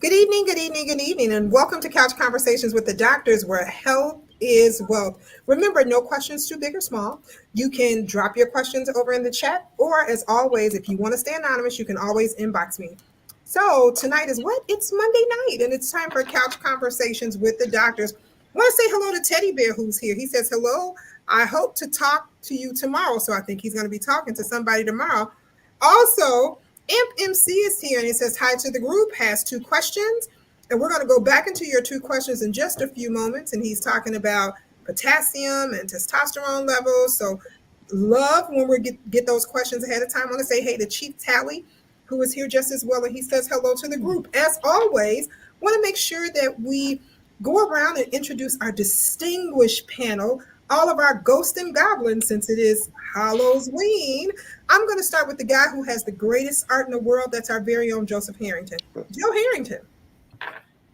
Good evening, good evening, good evening, and welcome to Couch Conversations with the Doctors, where health is wealth. Remember, no questions too big or small. You can drop your questions over in the chat, or as always, if you want to stay anonymous, you can always inbox me. So tonight is what? It's Monday night, and it's time for Couch Conversations with the Doctors. I want to say hello to Teddy Bear, who's here. He says, hello, I hope to talk to you tomorrow. So I think he's going to be talking to somebody tomorrow. Also, Imp MC is here and he says hi to the group, has two questions. And we're going to go back into your two questions in just a few moments. And he's talking about potassium and testosterone levels. So love when we get those questions ahead of time. I want to say hey to Chief Tally, who is here just as well. And he says hello to the group. As always, want to make sure that we go around and introduce our distinguished panel, all of our ghosts and goblins, since it is Halloween. I'm going to start with the guy who has the greatest art in the world. That's our very own Joseph Harrington. Joe Harrington.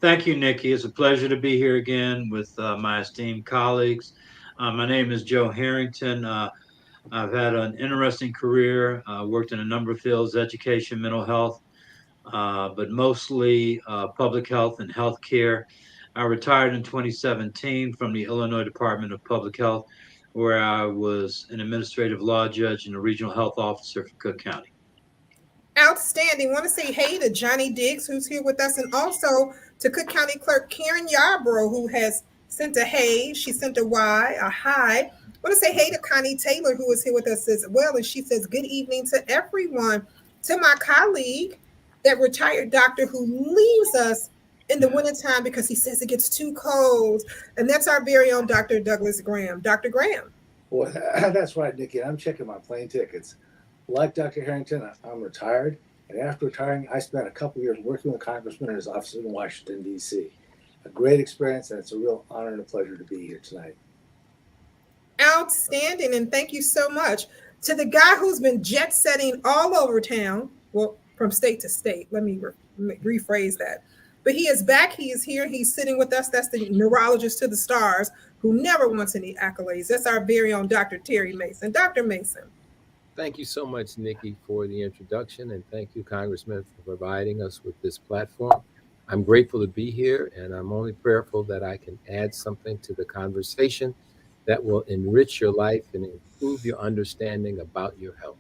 Thank you, Nikki. It's a pleasure to be here again with my esteemed colleagues. My name is Joe Harrington. I've had an interesting career, worked in a number of fields, education, mental health, but mostly public health and healthcare. I retired in 2017 from the Illinois Department of Public Health, where I was an administrative law judge and a regional health officer for Cook County. Outstanding. Want to say hey to Johnny Diggs, who's here with us, and also to Cook County Clerk Karen Yarborough, who has sent a hey. She sent a Y, a hi. Want to say hey to Connie Taylor, who is here with us as well, and she says good evening to everyone. To my colleague, that retired doctor who leaves us in the wintertime because he says it gets too cold, and that's our very own Dr. Douglas Graham. Dr. Graham. Well, that's right, Nikki. I'm checking my plane tickets. Like Dr. Harrington, I'm retired, and after retiring, I spent a couple years working with a congressman in his office in Washington, D.C. A great experience, and it's a real honor and a pleasure to be here tonight. Outstanding, and thank you so much to the guy who's been jet setting all over town, well, from state to state. Let me rephrase that. But he is back. He is here. He's sitting with us. That's the neurologist to the stars who never wants any accolades. That's our very own Dr. Terry Mason. Dr. Mason. Thank you so much, Nikki, for the introduction, and thank you, Congressman, for providing us with this platform. I'm grateful to be here, and I'm only prayerful that I can add something to the conversation that will enrich your life and improve your understanding about your health.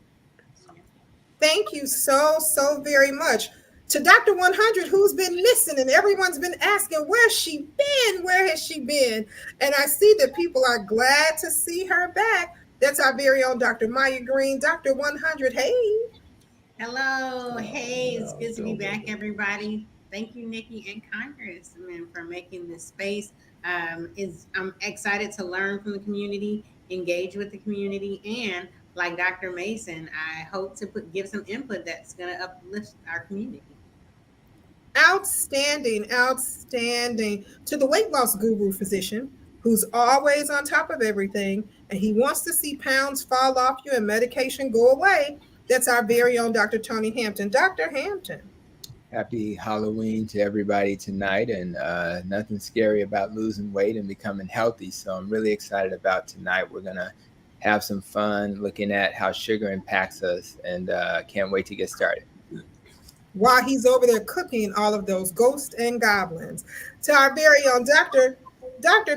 Thank you so very much. To Dr. 100, who's been missing, and everyone's been asking, where's she been? Where has she been? And I see that people are glad to see her back. That's our very own Dr. Maya Green. Dr. 100, hey. Hello. Hey, it's good to be back, everybody. Thank you, Nikki and Congressman, for making this space. I'm excited to learn from the community, engage with the community, and like Dr. Mason, I hope to give some input that's going to uplift our community. Outstanding, outstanding. To the weight loss guru physician who's always on top of everything, and he wants to see pounds fall off you and medication go away. That's our very own Dr. Tony Hampton. Dr. Hampton. Happy Halloween to everybody tonight, and nothing scary about losing weight and becoming healthy. So I'm really excited about tonight. We're going to have some fun looking at how sugar impacts us, and can't wait to get started. While he's over there cooking all of those ghosts and goblins. To our very own Dr.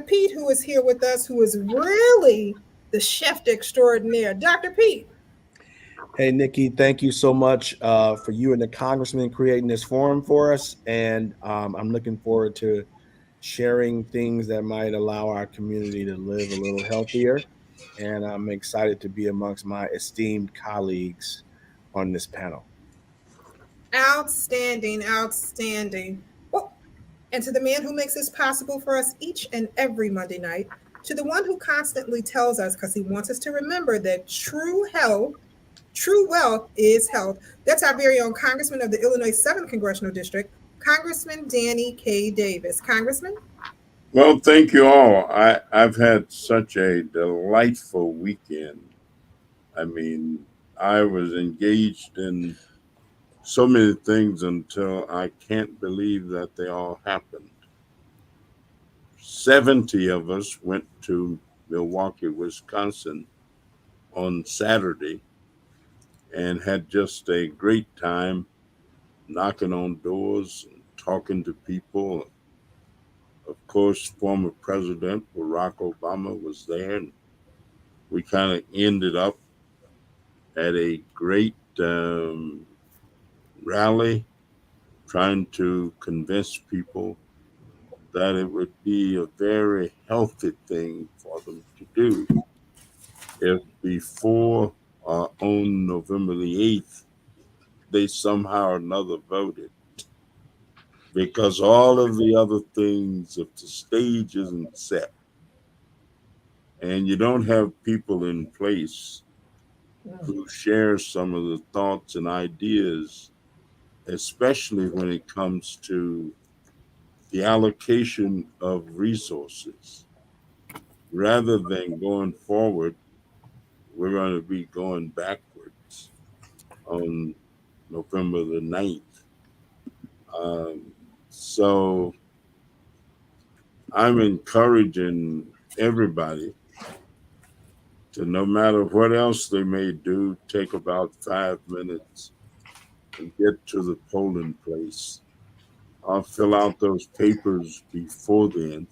Pete, who is here with us, who is really the chef extraordinaire. Dr. Pete. Hey, Nikki, thank you so much for you and the congressman creating this forum for us. And I'm looking forward to sharing things that might allow our community to live a little healthier. And I'm excited to be amongst my esteemed colleagues on this panel. Outstanding, outstanding. Well, and to the man who makes this possible for us each and every Monday night, to the one who constantly tells us, because he wants us to remember that true wealth is health. That's our very own Congressman of the Illinois 7th Congressional District, Congressman Danny K. Davis. Congressman? Well, thank you all. I've had such a delightful weekend. I mean, I was engaged in so many things until I can't believe that they all happened. 70 of us went to Milwaukee, Wisconsin on Saturday and had just a great time knocking on doors and talking to people. Of course, former President Barack Obama was there, and we kind of ended up at a great rally trying to convince people that it would be a very healthy thing for them to do if before on November the 8th, they somehow or another voted. Because all of the other things, if the stage isn't set and you don't have people in place who share some of the thoughts and ideas, especially when it comes to the allocation of resources, rather than going forward, we're going to be going backwards on November the 9th. So I'm encouraging everybody to, no matter what else they may do, take about 5 minutes and get to the polling place. I'll fill out those papers before then.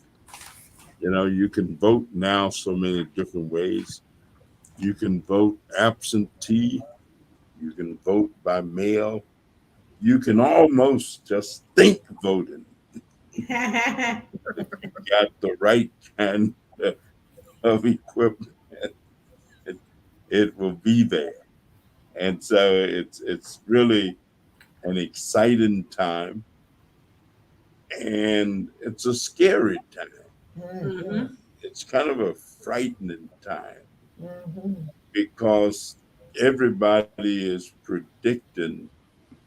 You know, you can vote now so many different ways. You can vote absentee. You can vote by mail. You can almost just think voting. Got the right kind of equipment. It will be there. And so it's really an exciting time, and it's a scary time. Mhm. It's kind of a frightening time because everybody is predicting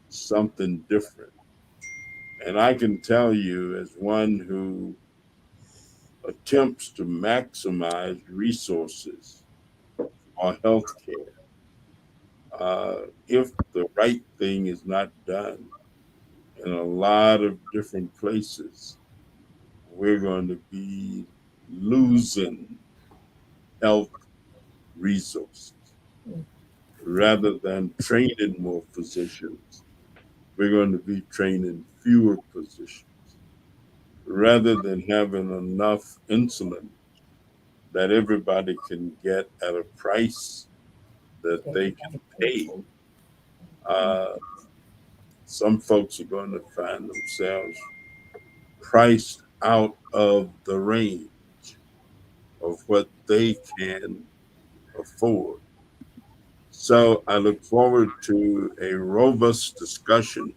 something different. And I can tell you, as one who attempts to maximize resources on healthcare, if the right thing is not done in a lot of different places, we're going to be losing health resources. Rather than training more physicians, we're going to be training fewer physicians. Rather than having enough insulin that everybody can get at a price that they can pay, uh, some folks are going to find themselves priced out of the range of what they can afford. So I look forward to a robust discussion.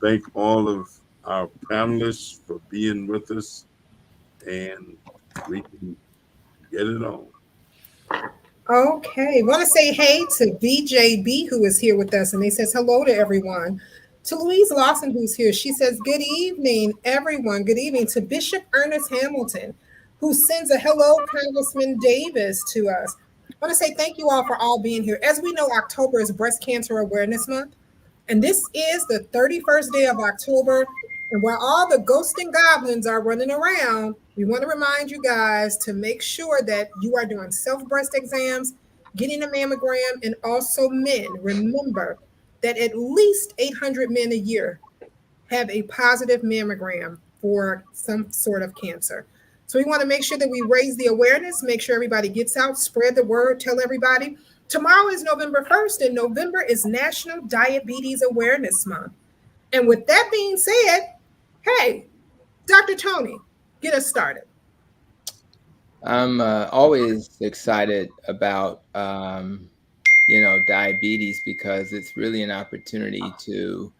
Thank all of our panelists for being with us, and we can get it on. Okay, want to say hey to BJB who is here with us, and they says hello to everyone. To Louise Lawson who's here, she says good evening, everyone. Good evening to Bishop Ernest Hamilton, who sends a hello, Congressman Davis, to us. I want to say thank you all for all being here. As we know, October is Breast Cancer Awareness Month, and this is the 31st day of October. And while all the ghosts and goblins are running around, we want to remind you guys to make sure that you are doing self-breast exams, getting a mammogram, and also men. Remember that at least 800 men a year have a positive mammogram for some sort of cancer. So we want to make sure that we raise the awareness, make sure everybody gets out, spread the word, tell everybody. Tomorrow is November 1st, and November is National Diabetes Awareness Month. And with that being said, hey, Dr. Tony, get us started. I'm always excited about diabetes because it's really an opportunity to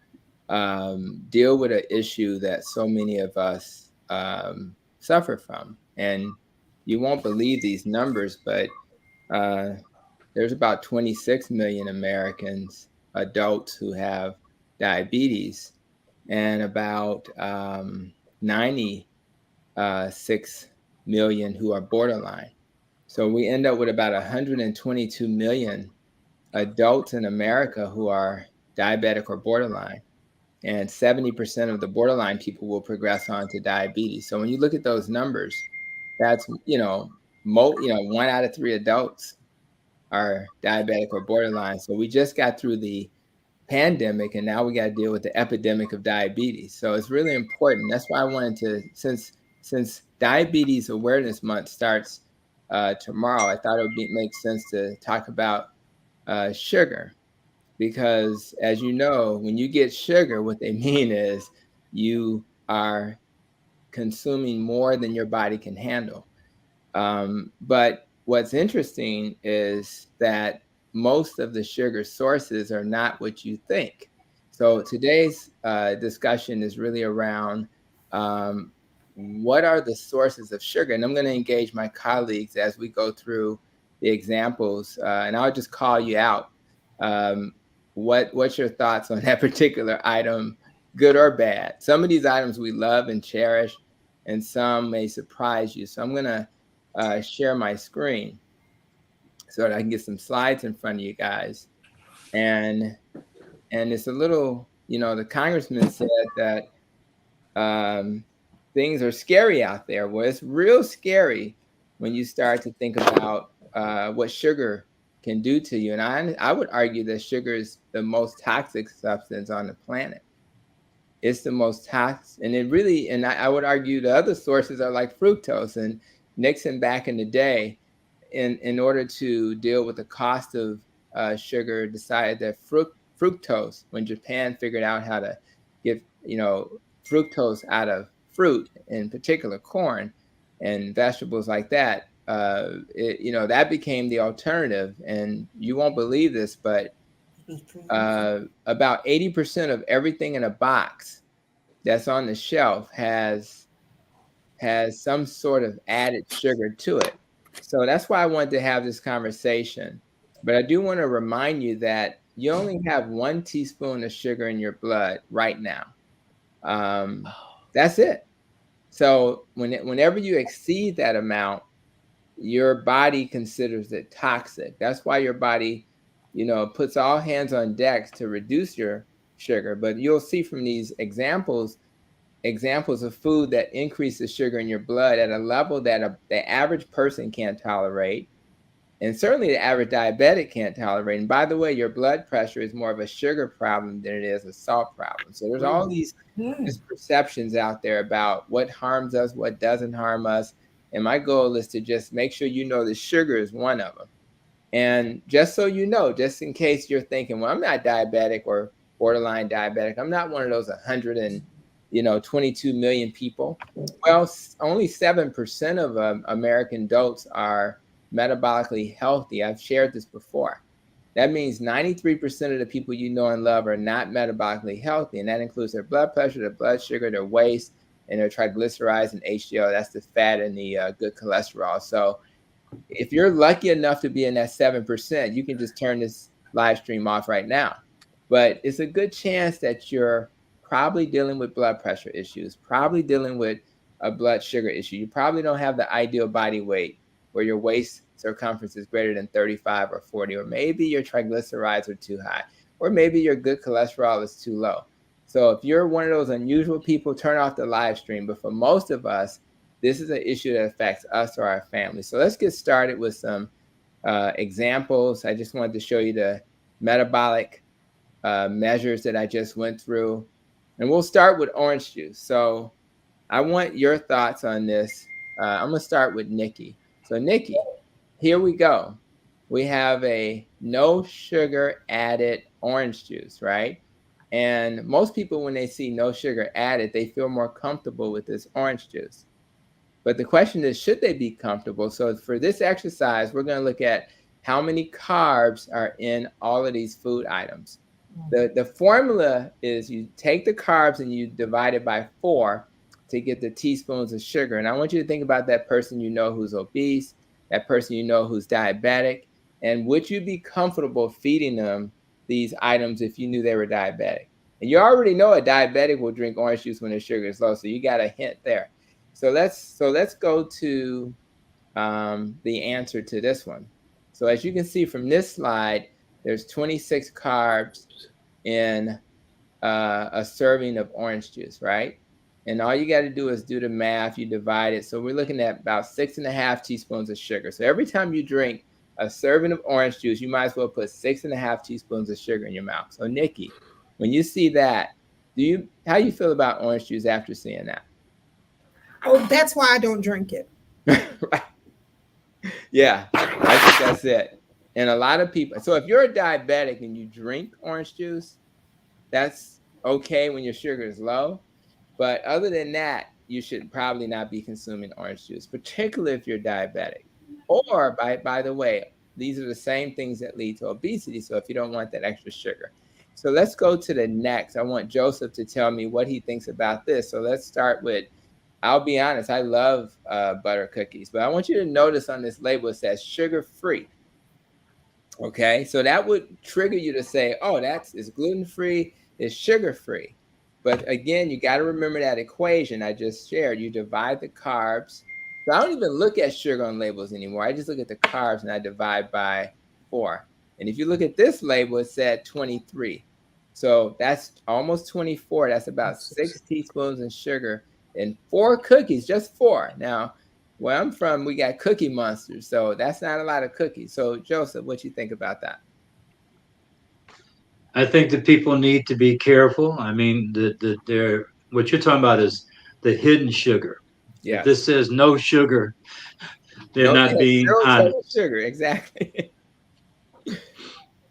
deal with an issue that so many of us suffer from. And you won't believe these numbers, but there's about 26 million Americans, adults, who have diabetes, and about 96 million who are borderline. So we end up with about 122 million adults in America who are diabetic or borderline. And 70% of the borderline people will progress on to diabetes. So when you look at those numbers, that's, 1 out of 3 adults are diabetic or borderline. So we just got through the pandemic, and now we got to deal with the epidemic of diabetes. So it's really important. That's why I wanted to, since Diabetes Awareness Month starts tomorrow, I thought it would make sense to talk about sugar, because as you know, when you get sugar, what they mean is you are consuming more than your body can handle. But what's interesting is that most of the sugar sources are not what you think. So today's discussion is really around what are the sources of sugar? And I'm going to engage my colleagues as we go through the examples, and I'll just call you out. What's your thoughts on that particular item, good or bad? Some of these items we love and cherish, and some may surprise you. So I'm going to share my screen so that I can get some slides in front of you guys. And it's a little, the congressman said that things are scary out there. Well, it's real scary when you start to think about what sugar can do to you. And I would argue that sugar is the most toxic substance on the planet. It's the most toxic, and it really, and I would argue the other sources are like fructose. And Nixon back in the day, in order to deal with the cost of sugar, decided that fructose, when Japan figured out how to get fructose out of fruit, in particular corn and vegetables like that, that became the alternative. And you won't believe this, but about 80% of everything in a box that's on the shelf has some sort of added sugar to it. So that's why I wanted to have this conversation. But I do want to remind you that you only have 1 teaspoon of sugar in your blood right now. That's it. So whenever you exceed that amount, your body considers it toxic. That's why your body, puts all hands on deck to reduce your sugar. But you'll see from these examples of food that increases sugar in your blood at a level that the average person can't tolerate, and certainly the average diabetic can't tolerate. And by the way, your blood pressure is more of a sugar problem than it is a salt problem. So there's all these misperceptions out there about what harms us, what doesn't harm us. And my goal is to just make sure you know that sugar is one of them. And just so you know, just in case you're thinking, well, I'm not diabetic or borderline diabetic, I'm not one of those 122 million people. Well, only 7% of American adults are metabolically healthy. I've shared this before. That means 93% of the people you know and love are not metabolically healthy, and that includes their blood pressure, their blood sugar, their waist, and their triglycerides and HDL. That's the fat and the good cholesterol. So if you're lucky enough to be in that 7%, you can just turn this live stream off right now. But it's a good chance that you're probably dealing with blood pressure issues, probably dealing with a blood sugar issue. You probably don't have the ideal body weight where your waist circumference is greater than 35 or 40, or maybe your triglycerides are too high, or maybe your good cholesterol is too low. So if you're one of those unusual people, turn off the live stream. But for most of us, this is an issue that affects us or our family. So let's get started with some examples. I just wanted to show you the metabolic measures that I just went through. And we'll start with orange juice. So I want your thoughts on this. I'm going to start with Nikki. So Nikki, here we go. We have a no sugar added orange juice, right? And most people, when they see no sugar added, they feel more comfortable with this orange juice. But the question is, should they be comfortable? So for this exercise, we're going to look at how many carbs are in all of these food items. The formula is you take the carbs and you divide it by 4 to get the teaspoons of sugar. And I want you to think about that person you know who's obese, that person you know who's diabetic, and would you be comfortable feeding them these items if you knew they were diabetic? And you already know a diabetic will drink orange juice when their sugar is low, so you got a hint there. So let's go to the answer to this one. So as you can see from this slide, there's 26 carbs in a serving of orange juice, right? And all you got to do is do the math. You divide it. So we're looking at about 6.5 teaspoons of sugar. So every time you drink a serving of orange juice, you might as well put 6.5 teaspoons of sugar in your mouth. So Nikki, when you see that, how you feel about orange juice after seeing that? Oh, that's why I don't drink it. Right. Yeah, I think that's it. And a lot of people, so if you're a diabetic and you drink orange juice, that's okay when your sugar is low. But other than that, you should probably not be consuming orange juice, particularly if you're diabetic. Or by the way, these are the same things that lead to obesity. So if you don't want that extra sugar. So let's go to the next. I want Joseph to tell me what he thinks about this. So let's start with, I'll be honest, I love butter cookies, but I want you to notice on this label, it says sugar-free. Okay, so that would trigger you to say, oh, it's gluten-free, it's sugar-free. But again, you got to remember that equation I just shared. You divide the carbs. So I don't even look at sugar on labels anymore. I just look at the carbs and I divide by 4. And if you look at this label, it said 23. So that's almost 24. That's about 6 teaspoons of sugar in 4 cookies, just 4. Now, where I'm from, we got Cookie Monsters, so that's not a lot of cookies. So, Joseph, what you think about that? I think that people need to be careful. I mean, what you're talking about is the hidden sugar. Yeah. If this says no sugar, they're not being honest. Sugar, exactly.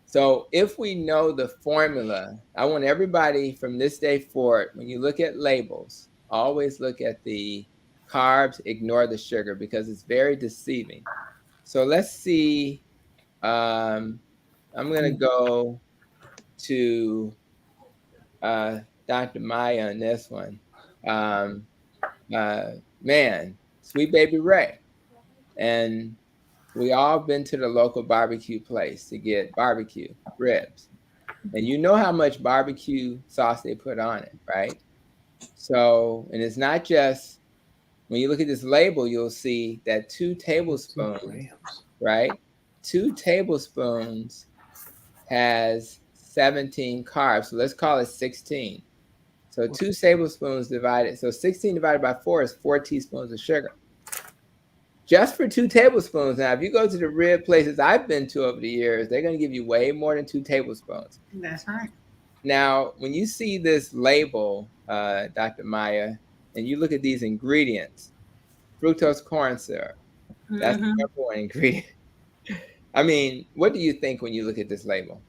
So if we know the formula, I want everybody from this day forward, when you look at labels, always look at the carbs, ignore the sugar, because it's very deceiving. So let's see. I'm going to go to Dr. Maya on this one. Man, Sweet Baby Ray. And we all been to the local barbecue place to get barbecue ribs. And you know how much barbecue sauce they put on it, right? So, and it's not just, when you look at this label, you'll see that 2 tablespoons, right? 2 tablespoons has 17 carbs. So let's call it 16. So 2 tablespoons divided, so 16 divided by 4 is 4 teaspoons of sugar. Just for 2 tablespoons. Now, if you go to the rib places I've been to over the years, they're going to give you way more than 2 tablespoons. That's right. Now, when you see this label, Dr. Maya, and you look at these ingredients, fructose corn syrup, that's the number 1 ingredient. I mean, what do you think when you look at this label?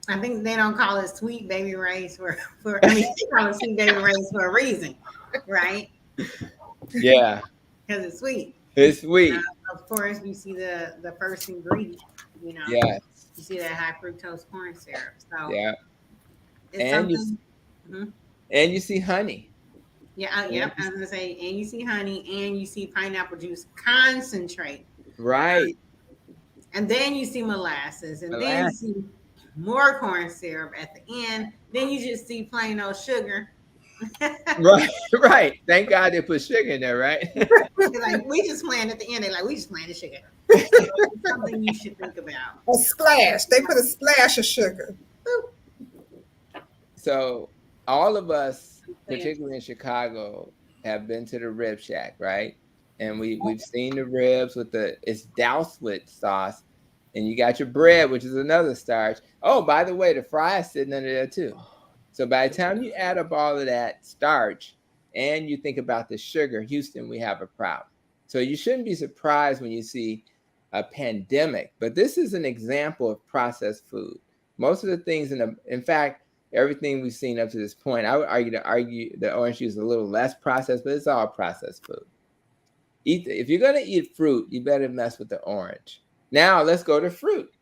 I think they don't call it Sweet Baby Ray's they call it Sweet Baby Ray's for a reason, right? Yeah. Because it's sweet. It's sweet. Of course, you see the first ingredient, you know. Yes. You see that high fructose corn syrup. So yeah. It's and something. And you see honey. Yeah, yep. I was gonna say, and you see honey, and you see pineapple juice concentrate. Right. And then you see molasses, and then you see more corn syrup at the end. Then you just see plain old sugar. Right. Thank God they put sugar in there, right? Like we just playing at the end. They're like, we just playing the sugar. So something you should think about. A splash. They put a splash of sugar. So all of us, particularly in Chicago, have been to the Rib Shack, right? And we've seen the ribs it's doused with sauce, and you got your bread, which is another starch. Oh, by the way, the fry is sitting under there too. So by the time you add up all of that starch and you think about the sugar, Houston, we have a problem. So you shouldn't be surprised when you see a pandemic, but this is an example of processed food. Most of the things in fact, everything we've seen up to this point, I would argue the orange juice is a little less processed, but it's all processed food. If you're going to eat fruit, you better mess with the orange. Now let's go to fruit.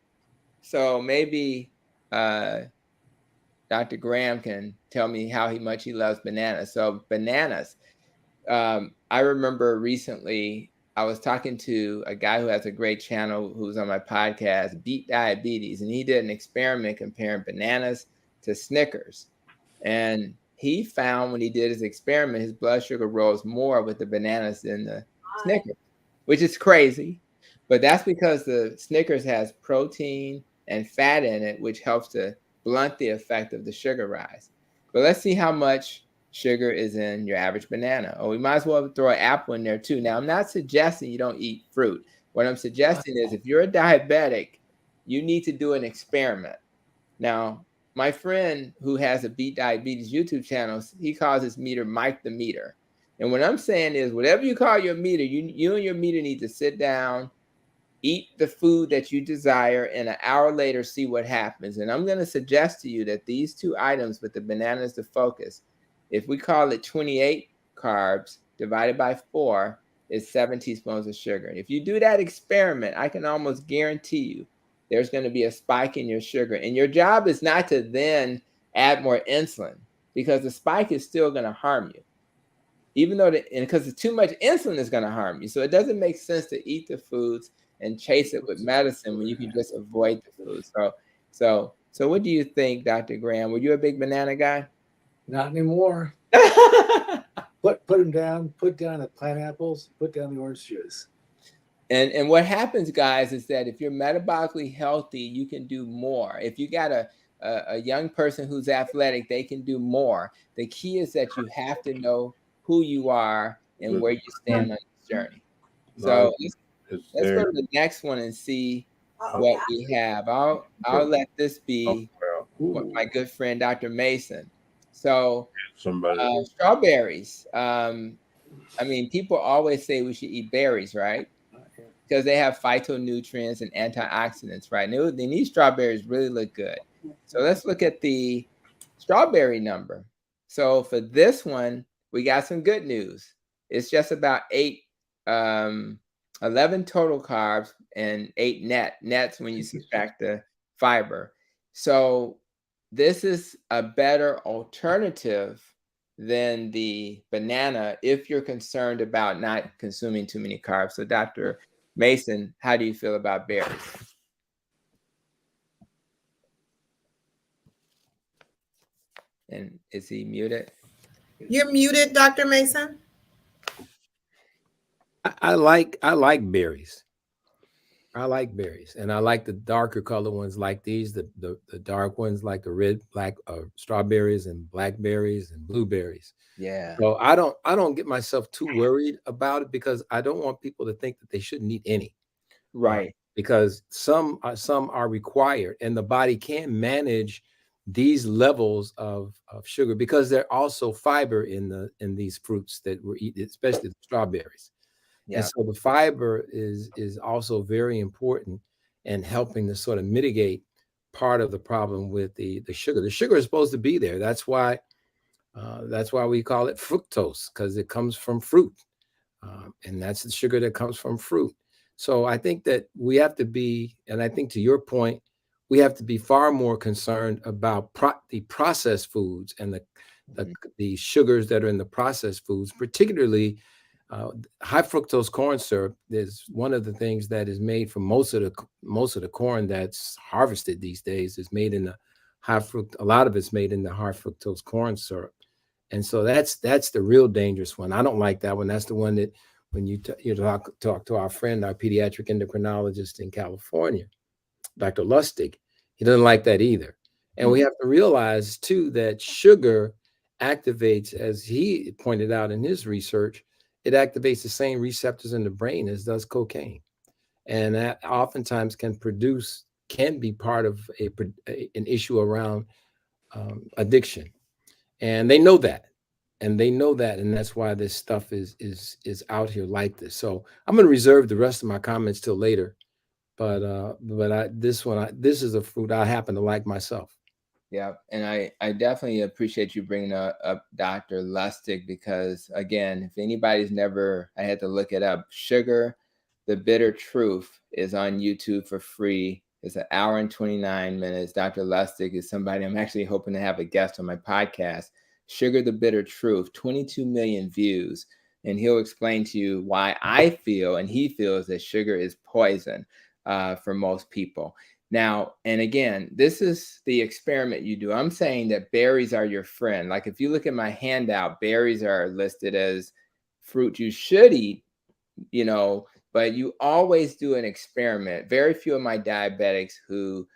So maybe Dr. Graham can tell me how much he loves bananas. So bananas. I remember recently I was talking to a guy who has a great channel who's on my podcast, Beat Diabetes, and he did an experiment comparing bananas to Snickers. And he found when he did his experiment, his blood sugar rose more with the bananas than the Snickers, which is crazy. But that's because the Snickers has protein and fat in it, which helps to blunt the effect of the sugar rise. But let's see how much sugar is in your average banana. Oh, we might as well throw an apple in there too. Now, I'm not suggesting you don't eat fruit, What I'm suggesting is if you're a diabetic, you need to do an experiment. Now, my friend who has a Beat Diabetes YouTube channel, he calls his meter Mike the Meter. And what I'm saying is whatever you call your meter, you and your meter need to sit down, eat the food that you desire, and an hour later see what happens. And I'm going to suggest to you that these two items with the bananas to focus, if we call it 28 carbs divided by 4, is 7 teaspoons of sugar. And if you do that experiment, I can almost guarantee you there's going to be a spike in your sugar. And your job is not to then add more insulin, because the spike is still going to harm you. Even though, because too much insulin is going to harm you. So it doesn't make sense to eat the foods and chase it with medicine when you can just avoid the food. So what do you think, Dr. Graham? Were you a big banana guy? Not anymore. Put them down. Put down the pineapples. Put down the orange juice. And what happens, guys, is that if you're metabolically healthy, you can do more. If you got a young person who's athletic, they can do more. The key is that you have to know who you are and where you stand on this journey. So let's go to the next one and see what we have. I'll let this be my good friend, Dr. Mason. So strawberries. I mean, people always say we should eat berries, right? Because they have phytonutrients and antioxidants, right? And these strawberries really look good. So let's look at the strawberry number. So for this one, we got some good news. It's just about 11 total carbs and 8 nets when you subtract the fiber. So this is a better alternative than the banana if you're concerned about not consuming too many carbs. So Dr. Mason, how do you feel about berries? And is he muted? You're muted, Dr. Mason. I like berries. I like berries, and I like the darker color ones like these, the dark ones like the red, black strawberries and blackberries and blueberries. Yeah. So I don't get myself too worried about it, because I don't want people to think that they shouldn't eat any. Right. Because some are required, and the body can manage these levels of sugar, because there's also fiber in these fruits that we're eating, especially the strawberries. Yeah. And so the fiber is also very important in helping to sort of mitigate part of the problem with the sugar. The sugar is supposed to be there. That's why we call it fructose, because it comes from fruit, and that's the sugar that comes from fruit. So I think that we have to be, and I think to your point, we have to be far more concerned about the processed foods and the sugars that are in the processed foods, particularly high fructose corn syrup. Is one of the things that is made from most of the corn that's harvested these days is made in the a lot of it's made in the high fructose corn syrup. And so that's the real dangerous one. I don't like that one. That's the one that when you talk to our friend, our pediatric endocrinologist in California, Dr. Lustig, he doesn't like that either. And we have to realize too that sugar activates, as he pointed out in his research, it activates the same receptors in the brain as does cocaine. And that oftentimes can be part of an issue around addiction. And they know that. And that's why this stuff is out here like this. So I'm going to reserve the rest of my comments till later. But this is a fruit I happen to like myself. Yeah, and I definitely appreciate you bringing up Dr. Lustig, because again, if anybody's never, I had to look it up. Sugar, the Bitter Truth is on YouTube for free. It's 1 hour and 29 minutes. Dr. Lustig is somebody I'm actually hoping to have a guest on my podcast. Sugar, the Bitter Truth, 22 million views. And he'll explain to you why I feel and he feels that sugar is poison for most people. Now, and again, this is the experiment you do. I'm saying that berries are your friend. Like if you look at my handout, berries are listed as fruit you should eat, but you always do an experiment. Very few of my diabetics who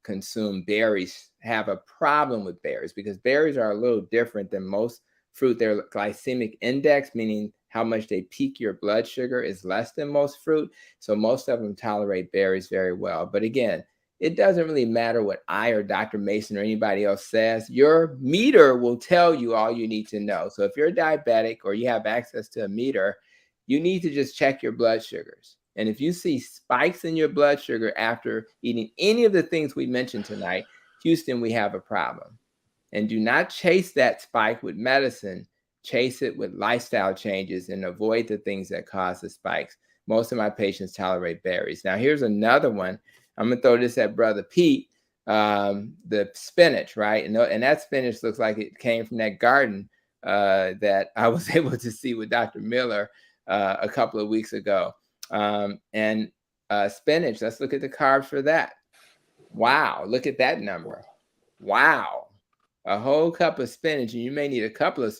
consume berries have a problem with berries, because berries are a little different than most fruit. Their glycemic index, meaning how much they peak your blood sugar is less than most fruit. So most of them tolerate berries very well. But again, it doesn't really matter what I or Dr. Mason or anybody else says. Your meter will tell you all you need to know. So if you're diabetic or you have access to a meter, you need to just check your blood sugars. And if you see spikes in your blood sugar after eating any of the things we mentioned tonight, Houston, we have a problem. And do not chase that spike with medicine. Chase it with lifestyle changes and avoid the things that cause the spikes. Most of my patients tolerate berries. Now, here's another one. I'm going to throw this at Brother Pete, the spinach, right? And that spinach looks like it came from that garden that I was able to see with Dr. Miller a couple of weeks ago. Spinach, let's look at the carbs for that. Wow, look at that number. Wow. A whole cup of spinach, and you may need a couple of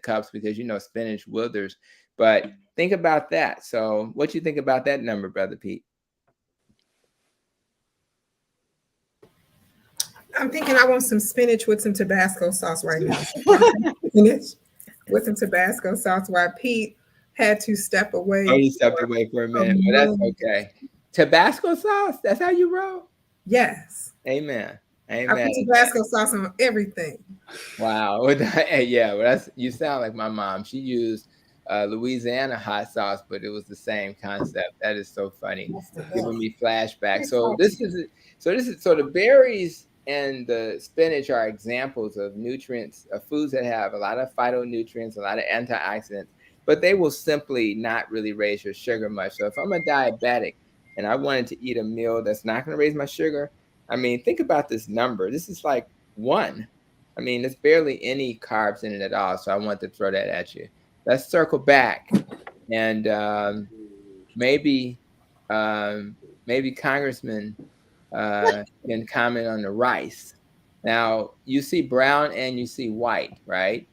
cups because you know spinach withers. But think about that. So what do you think about that number, Brother Pete? I'm thinking I want some spinach with some Tabasco sauce right now. Spinach with some Tabasco sauce while Pete had to step away. Oh, you stepped away for a minute. Well, that's okay. Tabasco sauce? That's how you roll? Yes. Amen. I put Tabasco sauce on everything. Wow. Yeah, well, you sound like my mom. She used Louisiana hot sauce, but it was the same concept. That is so funny. Giving me flashbacks. So the berries and the spinach are examples of nutrients, of foods that have a lot of phytonutrients, a lot of antioxidants, but they will simply not really raise your sugar much. So if I'm a diabetic and I wanted to eat a meal that's not going to raise my sugar, I mean, think about this number. This is like 1. I mean, there's barely any carbs in it at all. So I want to throw that at you. Let's circle back and maybe Congressman can comment on the rice. Now, you see brown and you see white, right?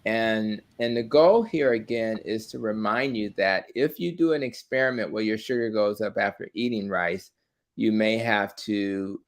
And the goal here again is to remind you that if you do an experiment where your sugar goes up after eating rice, you may have to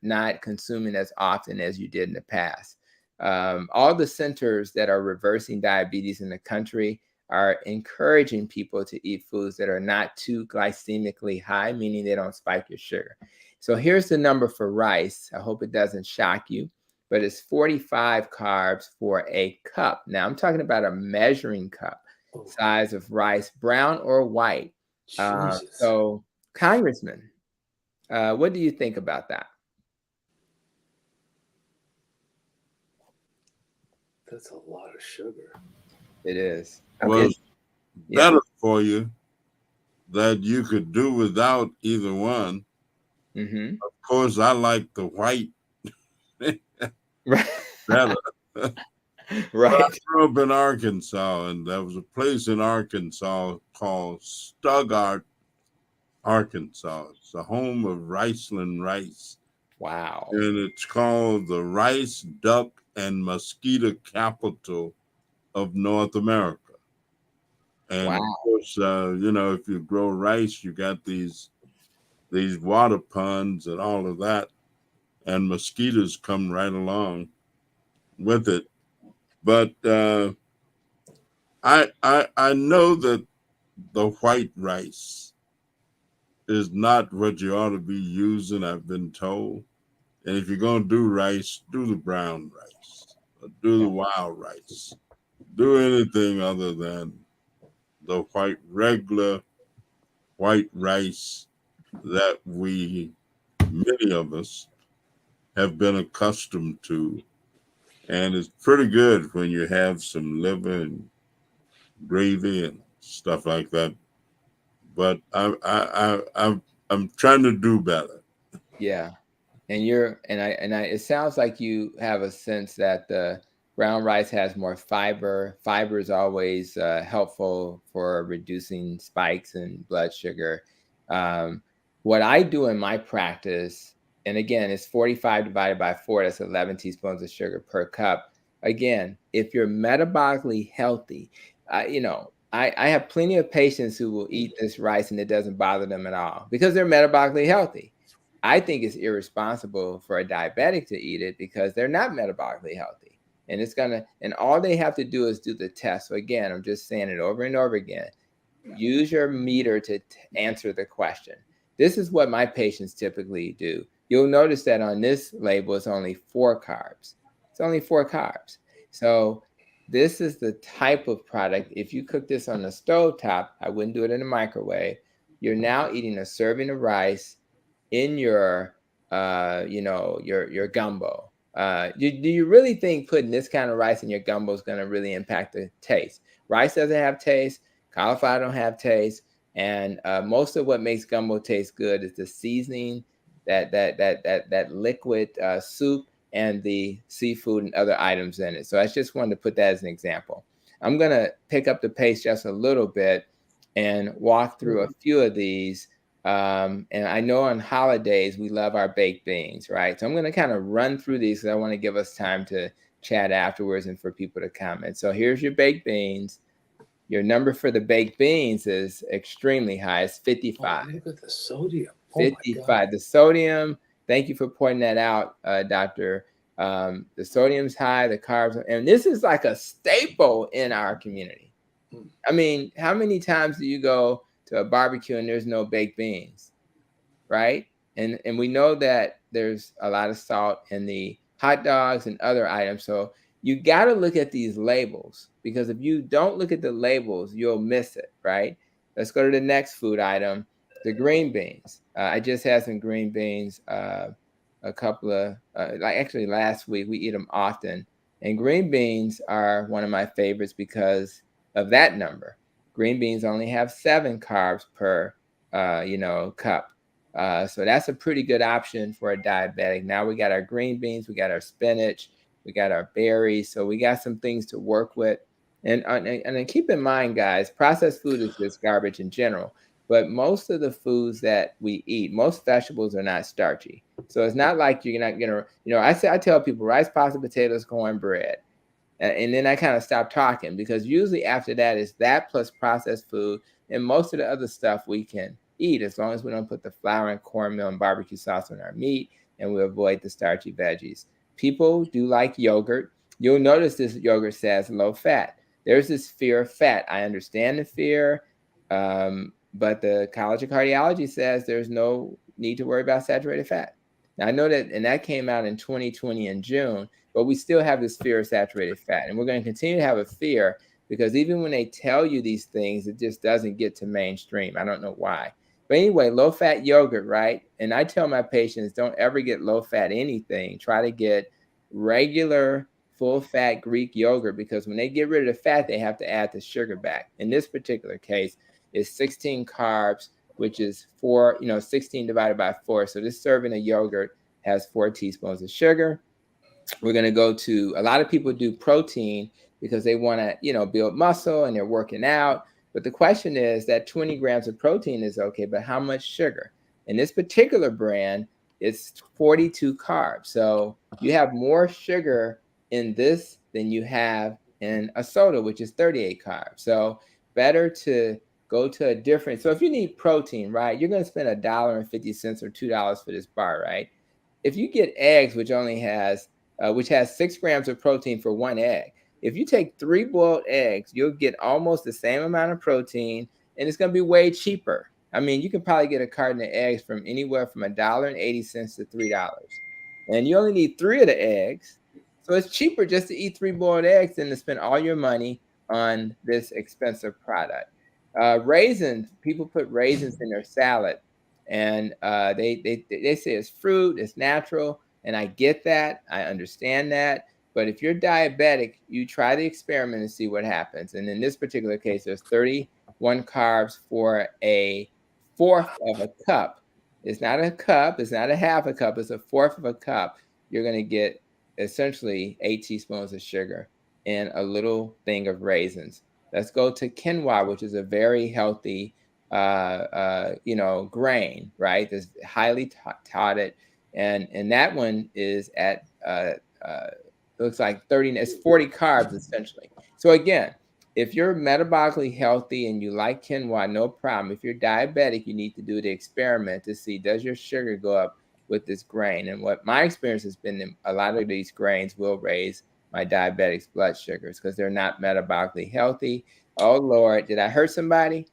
not consume it as often as you did in the past. All the centers that are reversing diabetes in the country are encouraging people to eat foods that are not too glycemically high, meaning they don't spike your sugar. So here's the number for rice. I hope it doesn't shock you, but it's 45 carbs for a cup. Now I'm talking about a measuring cup size of rice, brown or white. So Congressman, what do you think about that? That's a lot of sugar. It is. Well, it's better for you that you could do without either one. Mm-hmm. Of course, I like the white Right. better. Right. I grew up in Arkansas, and there was a place in Arkansas called Stuttgart, Arkansas. It's the home of Riceland rice. Wow. And it's called the rice, duck, and mosquito capital of North America. And wow. Of course, if you grow rice, you got these water ponds and all of that, and mosquitoes come right along with it. But I know that the white rice is not what you ought to be using, I've been told. And if you're going to do rice, do the brown rice, or do the wild rice. Do anything other than the regular white rice that many of us have been accustomed to. And it's pretty good when you have some liver and gravy and stuff like that. But I'm trying to do better. Yeah. And it sounds like you have a sense that the brown rice has more fiber. Fiber is always helpful for reducing spikes in blood sugar. What I do in my practice, and again, it's 45 divided by 4, that's 11 teaspoons of sugar per cup. Again, if you're metabolically healthy, I have plenty of patients who will eat this rice and it doesn't bother them at all because they're metabolically healthy. I think it's irresponsible for a diabetic to eat it because they're not metabolically healthy. And and all they have to do is do the test. So again, I'm just saying it over and over again. Use your meter to answer the question. This is what my patients typically do. You'll notice that on this label, it's only 4 carbs. It's only 4 carbs. So this is the type of product. If you cook this on the stove top, I wouldn't do it in a microwave. You're now eating a serving of rice in your, your gumbo. Do you really think putting this kind of rice in your gumbo is going to really impact the taste? Rice doesn't have taste. Cauliflower don't have taste. And most of what makes gumbo taste good is the seasoning, that liquid soup, and the seafood and other items in it. So I just wanted to put that as an example. I'm going to pick up the pace just a little bit and walk through a few of these. And I know on holidays, we love our baked beans, right? So I'm going to kind of run through these because I want to give us time to chat afterwards and for people to comment. So here's your baked beans. Your number for the baked beans is extremely high. It's 55. Oh, look at the sodium. 55. The sodium, thank you for pointing that out, Doctor. The sodium's high, the carbs, and this is like a staple in our community. I mean, how many times do you go to a barbecue and there's no baked beans, right? And we know that there's a lot of salt in the hot dogs and other items. So you got to look at these labels, because if you don't look at the labels, you'll miss it, right? Let's go to the next food item, the green beans. I just had some green beans a couple of, actually last week. We eat them often. And green beans are one of my favorites because of that number. Green beans only have 7 carbs per, cup. So that's a pretty good option for a diabetic. Now we got our green beans, we got our spinach, we got our berries. So we got some things to work with. And keep in mind, guys, processed food is just garbage in general. But most of the foods that we eat, most vegetables are not starchy. So it's not like you're not going to, I tell people rice, pasta, potatoes, cornbread. And then I kind of stop talking, because usually after that is that plus processed food, and most of the other stuff we can eat as long as we don't put the flour and cornmeal and barbecue sauce on our meat, and we avoid the starchy veggies. People do like yogurt. You'll notice this yogurt says low fat. There's this fear of fat. I understand the fear, but the College of Cardiology says there's no need to worry about saturated fat. Now, I know that, and that came out in 2020 in June, but we still have this fear of saturated fat. And we're going to continue to have a fear, because even when they tell you these things, it just doesn't get to mainstream. I don't know why. But anyway, low-fat yogurt, right? And I tell my patients, don't ever get low-fat anything. Try to get regular full-fat Greek yogurt, because when they get rid of the fat, they have to add the sugar back. In this particular case, it's 16 carbs, which is 16 divided by 4. So this serving of yogurt has 4 teaspoons of sugar. We're going to go to, a lot of people do protein because they want to, build muscle and they're working out. But the question is that 20 grams of protein is okay, but how much sugar? In this particular brand, it's 42 carbs. So you have more sugar in this than you have in a soda, which is 38 carbs. So better to go to a different. So if you need protein, right, you're going to spend $1.50 or $2 for this bar, right? If you get eggs, which has 6 grams of protein for 1 egg, if you take 3 boiled eggs, you'll get almost the same amount of protein, and it's going to be way cheaper. I mean, you can probably get a carton of eggs from anywhere from $1.80 to $3, and you only need 3 of the eggs. So it's cheaper just to eat 3 boiled eggs than to spend all your money on this expensive product. Raisins, people put raisins in their salad, and they say it's fruit, it's natural, and I get that, I understand that. But if you're diabetic, you try the experiment and see what happens. And in this particular case, there's 31 carbs for a fourth of a cup. It's not a cup, it's not a half a cup, it's a fourth of a cup. You're going to get essentially 8 teaspoons of sugar and a little thing of raisins. Let's go to quinoa, which is a very healthy, grain, right? It's highly touted, and that one is at looks like 30. It's 40 carbs essentially. So again, if you're metabolically healthy and you like quinoa, no problem. If you're diabetic, you need to do the experiment to see, does your sugar go up with this grain? And what my experience has been, a lot of these grains will raise my diabetic's blood sugars because they're not metabolically healthy. Oh Lord, did I hurt somebody?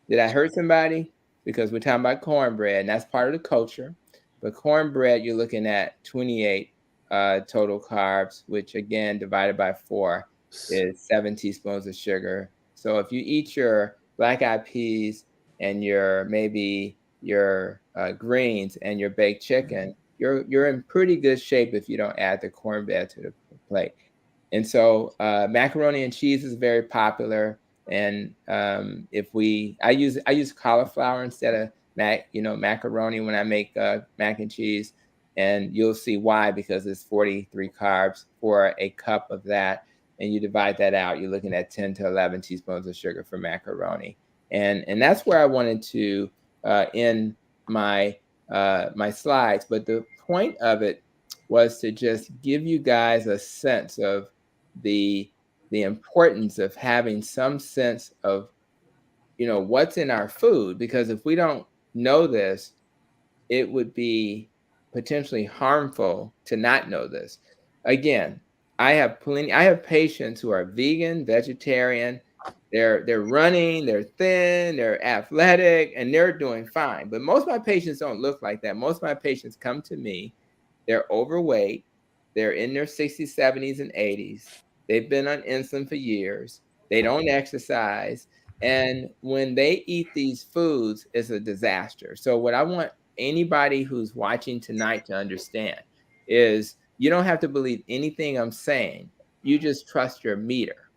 Did I hurt somebody? Because we're talking about cornbread, and that's part of the culture. But cornbread, you're looking at 28 total carbs, which again, divided by 4 is 7 teaspoons of sugar. So if you eat your black eyed peas and your maybe your greens and your baked chicken, you're in pretty good shape if you don't add the cornbread to the plate. And so macaroni and cheese is very popular. And I use cauliflower instead of macaroni when I make mac and cheese, and you'll see why, because it's 43 carbs for a cup of that, and you divide that out, you're looking at 10 to 11 teaspoons of sugar for macaroni, and that's where I wanted to end my my slides. But the point of it was to just give you guys a sense of the importance of having some sense of what's in our food, because if we don't know this, it would be potentially harmful to not know this. Again, I have patients who are vegan, vegetarian, they're running, they're thin, they're athletic, and they're doing fine. But most of my patients don't look like that. Most of my patients come to me, they're overweight, they're in their 60s, 70s, and 80s. They've been on insulin for years. They don't exercise. And when they eat these foods, it's a disaster. So what I want anybody who's watching tonight to understand is you don't have to believe anything I'm saying. You just trust your meter.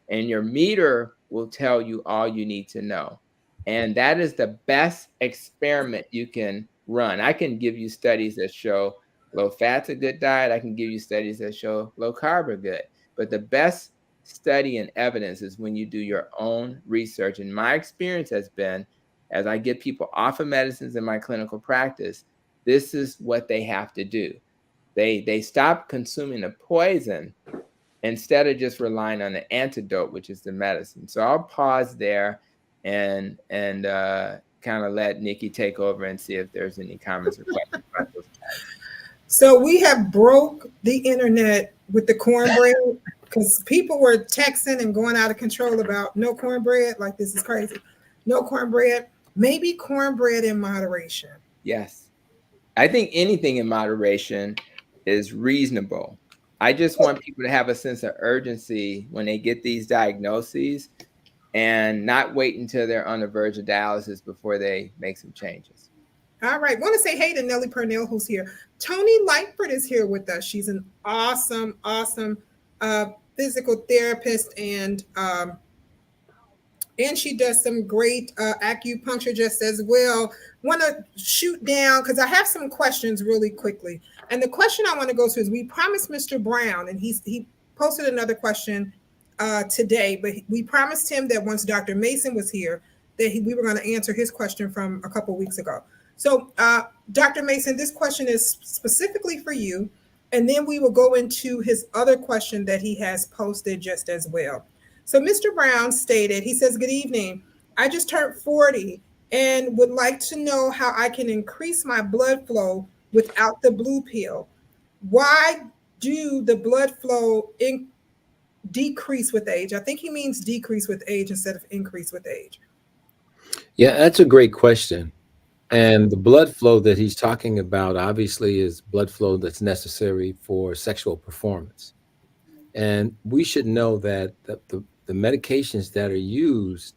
And your meter will tell you all you need to know. And that is the best experiment you can run. I can give you studies that show low fat's a good diet. I can give you studies that show low carb are good. But the best study and evidence is when you do your own research. And my experience has been, as I get people off of medicines in my clinical practice, this is what they have to do. They stop consuming the poison instead of just relying on the antidote, which is the medicine. So I'll pause there and kind of let Nikki take over and see if there's any comments or questions about those. So we have broke the internet with the cornbread because people were texting and going out of control about no cornbread. Like, this is crazy. No cornbread. Maybe cornbread in moderation. Yes. I think anything in moderation is reasonable. I just want people to have a sense of urgency when they get these diagnoses and not wait until they're on the verge of dialysis before they make some changes. All right. Want to say hey to Nellie Purnell, who's here. Tony Lightford is here with us. She's an awesome physical therapist, and she does some great acupuncture just as well. Want to shoot down because I have some questions really quickly. And the question I want to go to is, we promised Mr. Brown, and he posted another question today, but we promised him that once Dr. Mason was here, that we were going to answer his question from a couple weeks ago. So, Dr. Mason, this question is specifically for you, and then we will go into his other question that he has posted just as well. So Mr. Brown stated, he says, "Good evening. I just turned 40 and would like to know how I can increase my blood flow without the blue pill. Why do the blood flow decrease with age?" I think he means decrease with age instead of increase with age. Yeah, that's a great question. And the blood flow that he's talking about obviously is blood flow that's necessary for sexual performance. And we should know that the medications that are used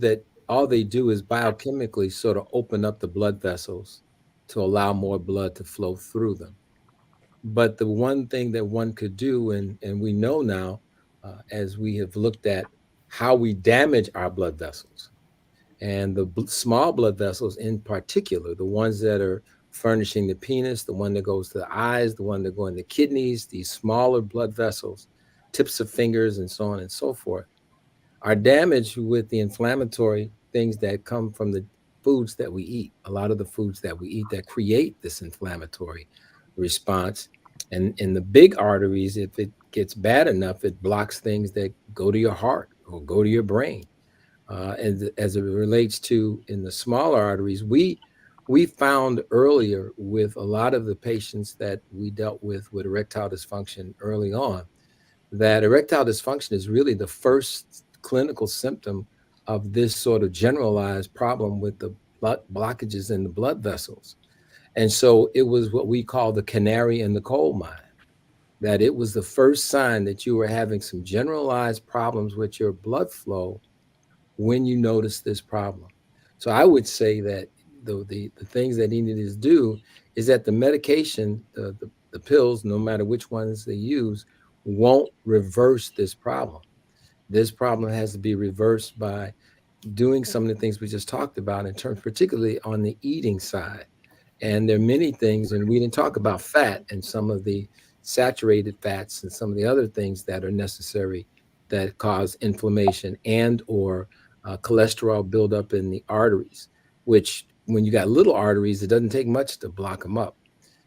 that all they do is biochemically sort of open up the blood vessels to allow more blood to flow through them. But the one thing that one could do, and we know now, as we have looked at how we damage our blood vessels, and the small blood vessels in particular, the ones that are furnishing the penis, the one that goes to the eyes, the one that go in the kidneys, these smaller blood vessels, tips of fingers, and so on and so forth, are damaged with the inflammatory things that come from the foods that we eat. A lot of the foods that we eat that create this inflammatory response. And in the big arteries, if it gets bad enough, it blocks things that go to your heart or go to your brain. And as it relates to in the smaller arteries, we we found earlier with a lot of the patients that we dealt with erectile dysfunction early on, that erectile dysfunction is really the first clinical symptom of this sort of generalized problem with the blood blockages in the blood vessels. And so it was what we call the canary in the coal mine, that it was the first sign that you were having some generalized problems with your blood flow when you notice this problem. So I would say that the things that he needed to do is that the medication, the pills, no matter which ones they use, won't reverse this problem. This problem has to be reversed by doing some of the things we just talked about in terms, particularly on the eating side. And there are many things, and we didn't talk about fat and some of the saturated fats and some of the other things that are necessary that cause inflammation and or cholesterol buildup in the arteries, which when you got little arteries, it doesn't take much to block them up.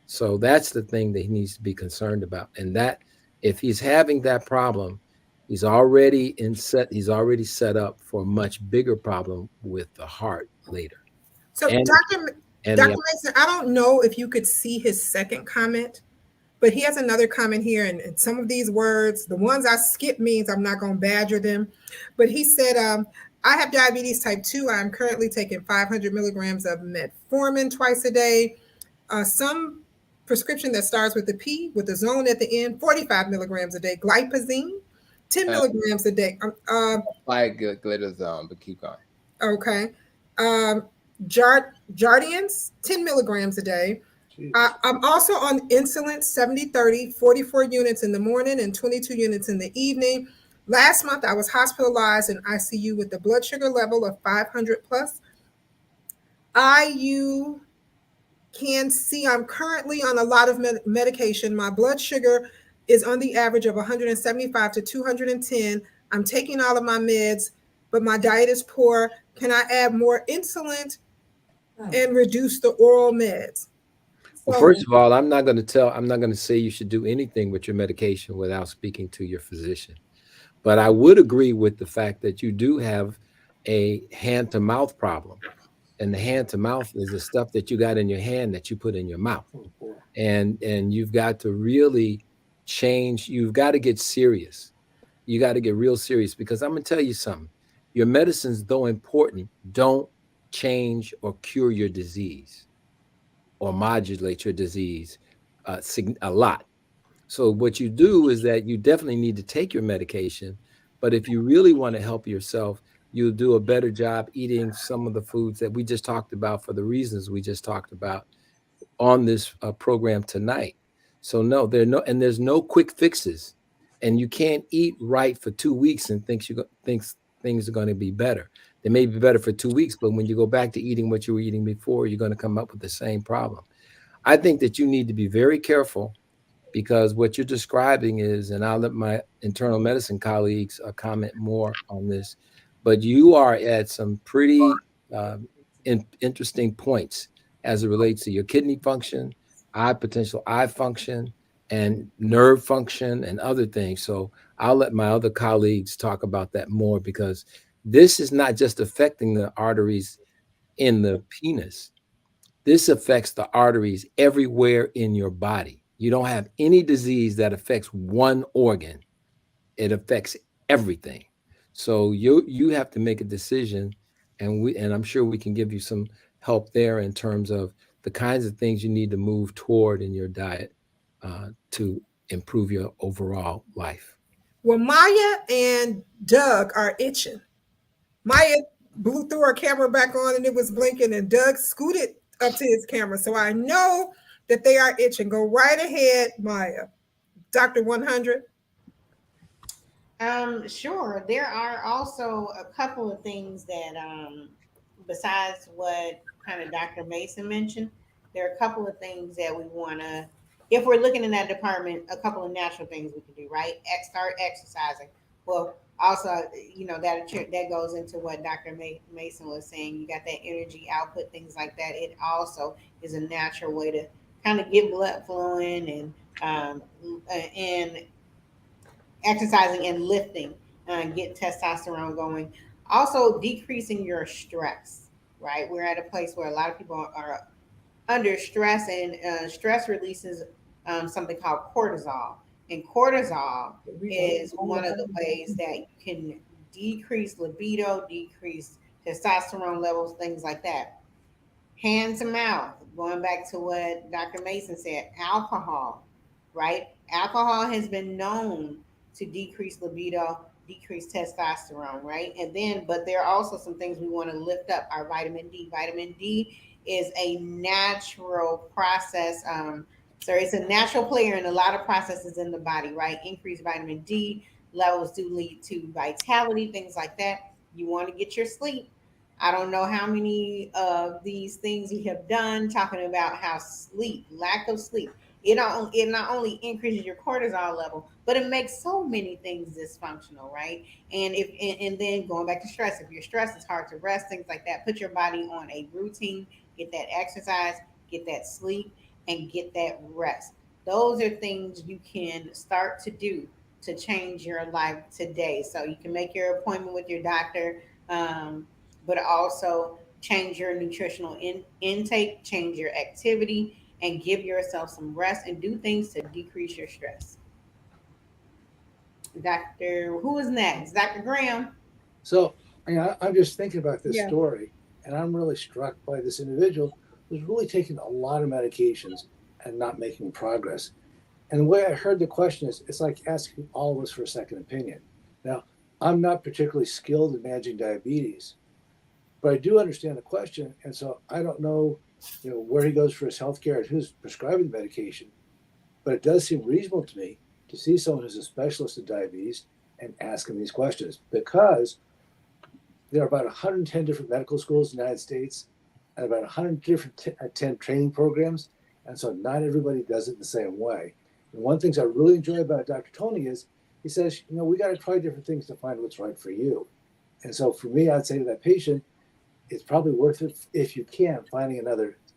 So that's the thing that he needs to be concerned about. And that if he's having that problem, he's already set up for a much bigger problem with the heart later. So, And Dr. and Dr. the Mason, I don't know if you could see his second comment, but he has another comment here. And some of these words, the ones I skip means I'm not going to badger them. But he said, I have diabetes type 2. I'm currently taking 500 milligrams of metformin twice a day. Some prescription that starts with the P with the zone at the end, 45 milligrams a day. Glyphosine, 10 milligrams a day. Like glitazone, but keep going. Okay. Jardians, 10 milligrams a day. I'm also on insulin, 70/30, 44 units in the morning and 22 units in the evening. Last month, I was hospitalized in ICU with a blood sugar level of 500 plus. You can see I'm currently on a lot of medication. My blood sugar is on the average of 175 to 210. I'm taking all of my meds, but my diet is poor. Can I add more insulin and reduce the oral meds? Well, first of all, I'm not going to say you should do anything with your medication without speaking to your physician. But I would agree with the fact that you do have a hand to mouth problem. And the hand to mouth is the stuff that you got in your hand that you put in your mouth. And you've got to really change. You've got to get serious. You got to get real serious, because I'm going to tell you something. Your medicines, though important, don't change or cure your disease or modulate your disease a lot. So what you do is that you definitely need to take your medication, but if you really want to help yourself, you'll do a better job eating some of the foods that we just talked about for the reasons we just talked about on this program tonight. So no, there's no quick fixes, and you can't eat right for 2 weeks and think things are going to be better. They may be better for 2 weeks, but when you go back to eating what you were eating before, you're going to come up with the same problem. I think that you need to be very careful, because what you're describing is, and I'll let my internal medicine colleagues comment more on this, but you are at some pretty interesting points as it relates to your kidney function, potential eye function, and nerve function and other things. So I'll let my other colleagues talk about that more, because this is not just affecting the arteries in the penis. This affects the arteries everywhere in your body. You don't have any disease that affects one organ. It affects everything. So you have to make a decision, and I'm sure we can give you some help there in terms of the kinds of things you need to move toward in your diet to improve your overall life. Well, Maya and Doug are itching. Maya blew through her camera back on and it was blinking, and Doug scooted up to his camera. So I know that they are itching. Go right ahead, Maya. Dr. 100. Sure. There are also a couple of things that, besides what kind of Dr. Mason mentioned, there are a couple of things that we want to, if we're looking in that department, a couple of natural things we can do, right? Start exercising. Well, also, that goes into what Dr. Mason was saying. You got that energy output, things like that. It also is a natural way to kind of get blood flowing and exercising and lifting, get testosterone going. Also, decreasing your stress, right? We're at a place where a lot of people are under stress, and stress releases something called cortisol. And cortisol is one of the ways that you can decrease libido, decrease testosterone levels, things like that. Hand to mouth, going back to what Dr. Mason said, alcohol, right? Alcohol has been known to decrease libido, decrease testosterone, right? And then, but there are also some things we want to lift up. Our vitamin D. Vitamin D is a natural process. So it's a natural player in a lot of processes in the body, right? Increased vitamin D levels do lead to vitality, things like that. You want to get your sleep. I don't know how many of these things we have done talking about how sleep, lack of sleep, it not only increases your cortisol level, but it makes so many things dysfunctional, right? And then going back to stress, if you're stressed, it's hard to rest, things like that. Put your body on a routine, get that exercise, get that sleep, and get that rest. Those are things you can start to do to change your life today. So you can make your appointment with your doctor. But also change your nutritional intake, change your activity, and give yourself some rest and do things to decrease your stress. Dr. Who is next? Dr. Graham. So, I'm just thinking about this Yeah. story, and I'm really struck by this individual who's really taking a lot of medications and not making progress. And the way I heard the question is, it's like asking all of us for a second opinion. Now, I'm not particularly skilled in managing diabetes, but I do understand the question, and so I don't know, where he goes for his health care and who's prescribing the medication. But it does seem reasonable to me to see someone who's a specialist in diabetes and ask him these questions, because there are about 110 different medical schools in the United States and about 100 different attend training programs. And so not everybody does it the same way. And one of the things I really enjoy about Dr. Tony is he says, we got to try different things to find what's right for you. And so for me, I'd say to that patient, it's probably worth it, if you can, finding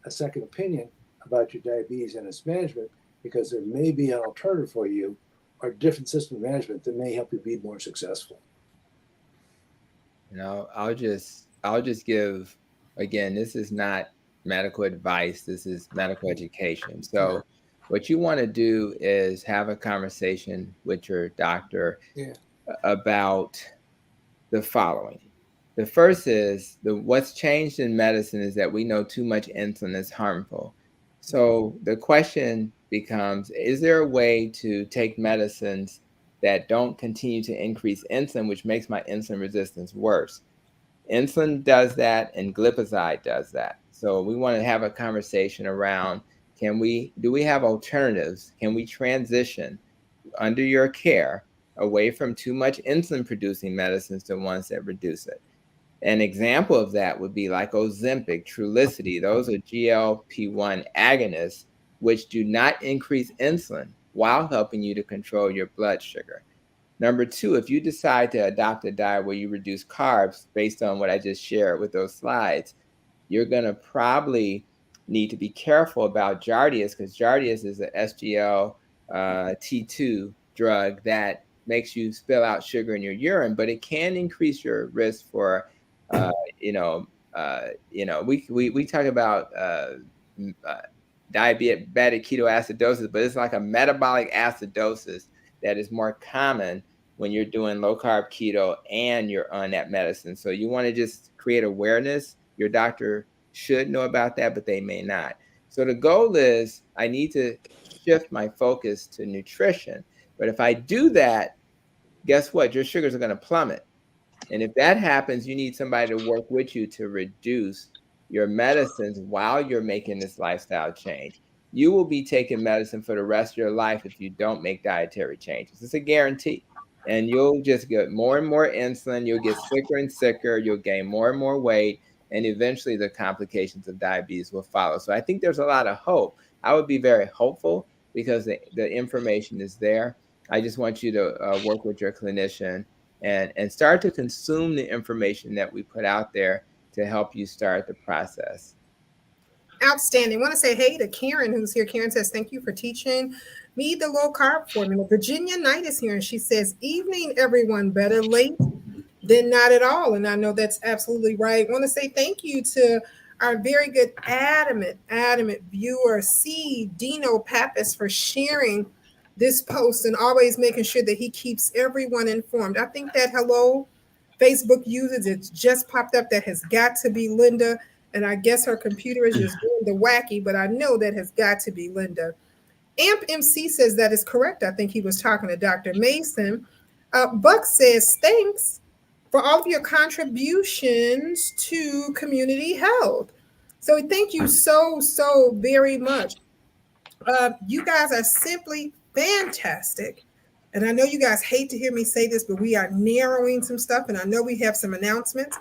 a second opinion about your diabetes and its management, because there may be an alternative for you or a different system of management that may help you be more successful. I'll just give, again, this is not medical advice. This is medical education. So what you want to do is have a conversation with your doctor about the following. The first is what's changed in medicine is that we know too much insulin is harmful. So the question becomes, is there a way to take medicines that don't continue to increase insulin, which makes my insulin resistance worse? Insulin does that and glipizide does that. So we want to have a conversation around, do we have alternatives? Can we transition under your care away from too much insulin producing medicines to ones that reduce it? An example of that would be like Ozempic, Trulicity. Those are GLP-1 agonists, which do not increase insulin while helping you to control your blood sugar. Number two, if you decide to adopt a diet where you reduce carbs based on what I just shared with those slides, you're going to probably need to be careful about Jardiance, because Jardiance is an SGLT2 drug that makes you spill out sugar in your urine, but it can increase your risk for, we talk about diabetic ketoacidosis, but it's like a metabolic acidosis that is more common when you're doing low carb keto and you're on that medicine. So you want to just create awareness. Your doctor should know about that, but they may not. So the goal is I need to shift my focus to nutrition. But if I do that, guess what? Your sugars are going to plummet. And if that happens, you need somebody to work with you to reduce your medicines while you're making this lifestyle change. You will be taking medicine for the rest of your life if you don't make dietary changes. It's a guarantee. And you'll just get more and more insulin. You'll get sicker and sicker. You'll gain more and more weight. And eventually the complications of diabetes will follow. So I think there's a lot of hope. I would be very hopeful because the information is there. I just want you to work with your clinician and start to consume the information that we put out there to help you start the process. Outstanding. I want to say hey to Karen, who's here. Karen says, thank you for teaching me the low carb formula. Virginia Knight is here, and she says, evening, everyone. Better late than not at all. And I know that's absolutely right. I want to say thank you to Our very good adamant viewer, C. Dino Pappas, for sharing this post and always making sure that he keeps everyone informed. I think that hello Facebook users, it just popped up. That has got to be Linda. And I guess her computer is just doing the wacky, but I know that has got to be Linda. Amp MC says that is correct. I think he was talking to Dr. Mason. Buck says, thanks for all of your contributions to community health. So thank you so very much. You guys are simply fantastic. And I know you guys hate to hear me say this, but we are narrowing some stuff. And I know we have some announcements.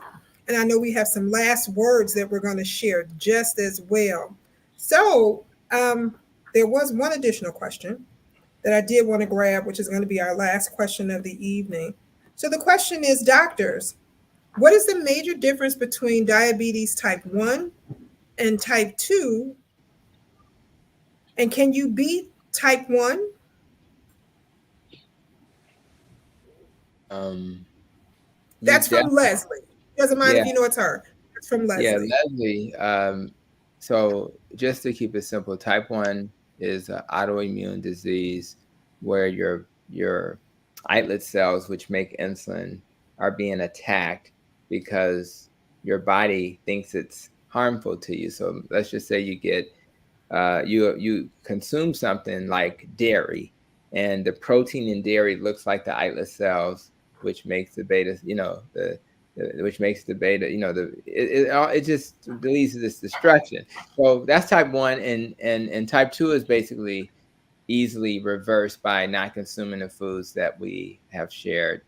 And I know we have some last words that we're going to share just as well. So there was one additional question that I did want to grab, which is going to be our last question of the evening. So the question is, doctors, what is the major difference between diabetes type 1 and type 2? And can you beat type 1? That's from Leslie. Doesn't mind if you know it's her. It's from Leslie. Yeah, Leslie. So just to keep it simple, type 1 is an autoimmune disease where your islet cells, which make insulin, are being attacked because your body thinks it's harmful to you. So let's just say you get you consume something like dairy, and the protein in dairy looks like the islet cells, which makes the beta, which makes the beta, it just leads to this destruction. So that's type 1, and type 2 is basically easily reversed by not consuming the foods that we have shared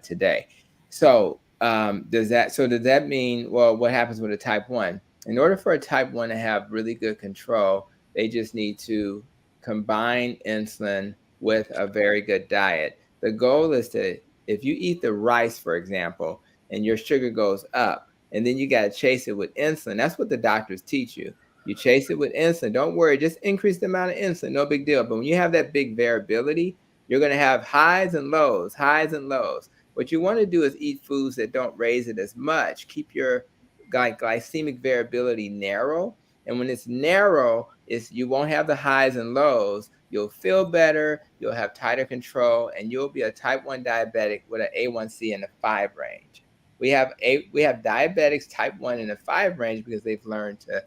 today. So does that mean, well, what happens with a type 1? In order for a type 1 to have really good control, they just need to combine insulin with a very good diet. The goal is if you eat the rice, for example, and your sugar goes up, and then you got to chase it with insulin. That's what the doctors teach you. You chase it with insulin. Don't worry, just increase the amount of insulin, no big deal. But when you have that big variability, you're going to have highs and lows, highs and lows. What you want to do is eat foods that don't raise it as much. Keep your glycemic variability narrow. And when it's narrow, you won't have the highs and lows. You'll feel better, you'll have tighter control, and you'll be a type 1 diabetic with an A1C in the 5 range. We have diabetics type 1 in the 5 range because they've learned to